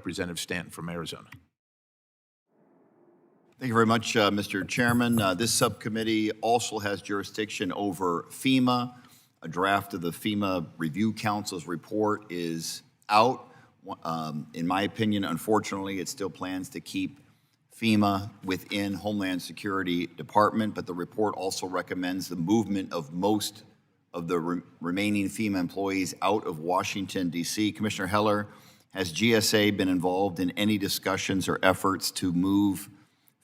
Representative Stanton from Arizona. Thank you very much, Mr. Chairman. This subcommittee also has jurisdiction over FEMA. A draft of the FEMA Review Council's report is out. In my opinion, unfortunately, it still plans to keep FEMA within Homeland Security Department, but the report also recommends the movement of most of the remaining FEMA employees out of Washington, D.C. Commissioner Heller, has GSA been involved in any discussions or efforts to move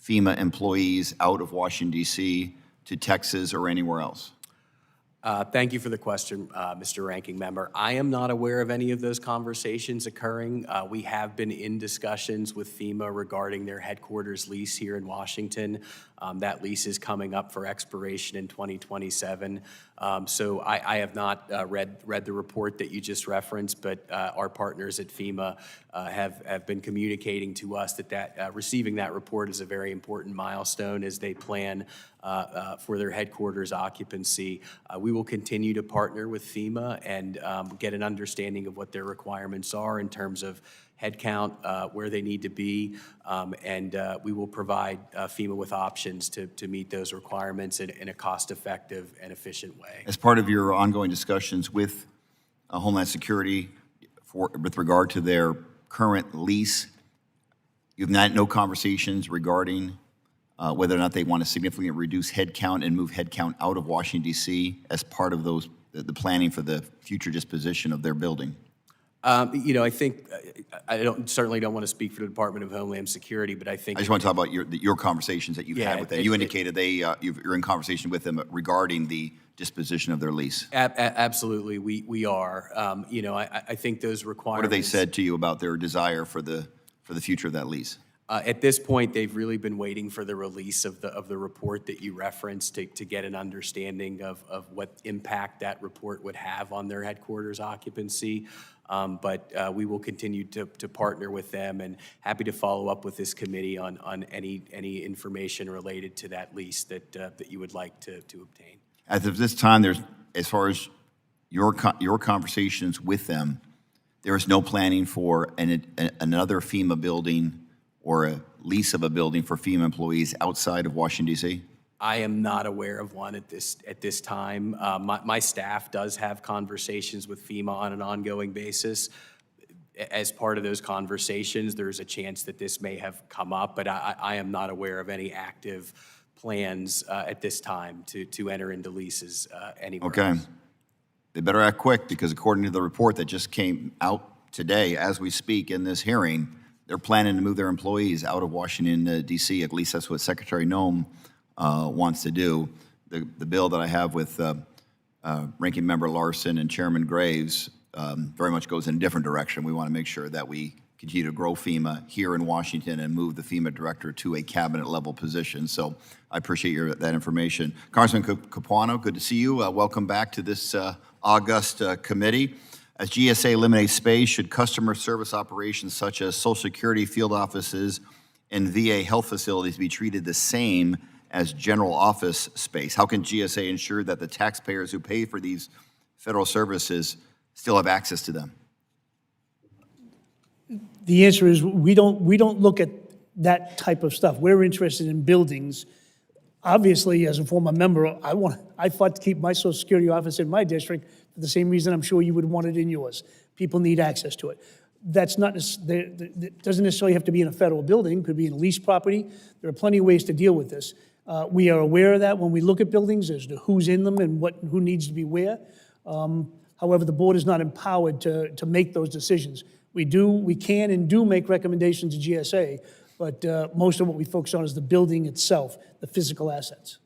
FEMA employees out of Washington, D.C. to Texas or anywhere else? Thank you for the question, Mr. Ranking Member. I am not aware of any of those conversations occurring. We have been in discussions with FEMA regarding their headquarters lease here in Washington. That lease is coming up for expiration in 2027. So I have not read the report that you just referenced, but our partners at FEMA have been communicating to us that receiving that report is a very important milestone as they plan for their headquarters occupancy. We will continue to partner with FEMA and get an understanding of what their requirements are in terms of headcount, where they need to be, and we will provide FEMA with options to meet those requirements in a cost-effective and efficient way. As part of your ongoing discussions with Homeland Security with regard to their current lease, you've no conversations regarding whether or not they want to significantly reduce headcount and move headcount out of Washington, D.C. as part of the planning for the future disposition of their building? You know, I think I certainly don't want to speak for the Department of Homeland Security, but I think I just want to talk about your conversations that you've had with them. You indicated you're in conversation with them regarding the disposition of their lease. Absolutely, we are. You know, I think those requirements. What have they said to you about their desire for the future of that lease? At this point, they've really been waiting for the release of the report that you referenced to get an understanding of what impact that report would have on their headquarters occupancy. But we will continue to partner with them, and happy to follow up with this committee on any information related to that lease that you would like to obtain. As of this time, as far as your conversations with them, there is no planning for another FEMA building or a lease of a building for FEMA employees outside of Washington, D.C.? I am not aware of one at this time. My staff does have conversations with FEMA on an ongoing basis. As part of those conversations, there's a chance that this may have come up, but I am not aware of any active plans at this time to enter into leases anywhere else. They better act quick, because according to the report that just came out today as we speak in this hearing, they're planning to move their employees out of Washington, D.C. At least that's what Secretary Noem wants to do. The bill that I have with Ranking Member Larson and Chairman Graves very much goes in a different direction. We want to make sure that we continue to grow FEMA here in Washington and move the FEMA director to a cabinet-level position. So I appreciate that information. Congressman Capuano, good to see you. Welcome back to this august committee. As GSA eliminates space, should customer service operations such as Social Security field offices and VA health facilities be treated the same as general office space? How can GSA ensure that the taxpayers who pay for these federal services still have access to them? The answer is we don't look at that type of stuff. We're interested in buildings. Obviously, as a former member, I fought to keep my Social Security office in my district for the same reason I'm sure you would want it in yours. People need access to it. That's not, that doesn't necessarily have to be in a federal building. It could be in a leased property. There are plenty of ways to deal with this. We are aware of that when we look at buildings as to who's in them and who needs to be where. However, the board is not empowered to make those decisions. We can and do make recommendations to GSA, but most of what we focus on is the building itself, the physical assets.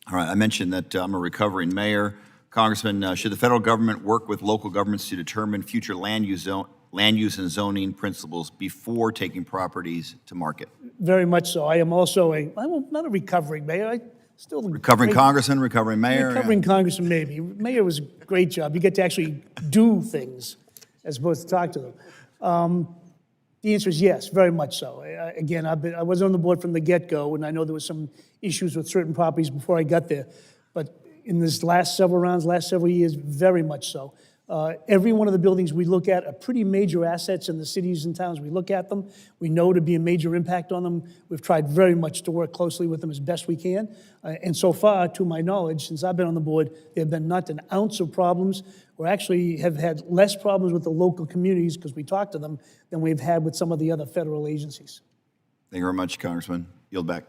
All right, I mentioned that I'm a recovering mayor. Congressman, should the federal government work with local governments to determine future land use and zoning principles before taking properties to market? Very much so. I am also I'm not a recovering mayor. Recovering congressman, recovering mayor. Recovering congressman, maybe. Mayor was a great job. You get to actually do things as opposed to talk to them. The answer is yes, very much so. Again, I was on the board from the get-go, and I know there was some issues with certain properties before I got there. But in this last several years, very much so. Every one of the buildings we look at are pretty major assets in the cities and towns. We look at them. We know to be a major impact on them. We've tried very much to work closely with them as best we can. And so far, to my knowledge, since I've been on the board, there have been not an ounce of problems. We actually have had less problems with the local communities because we talk to them than we've had with some of the other federal agencies. Thank you very much, Congressman. Yield back.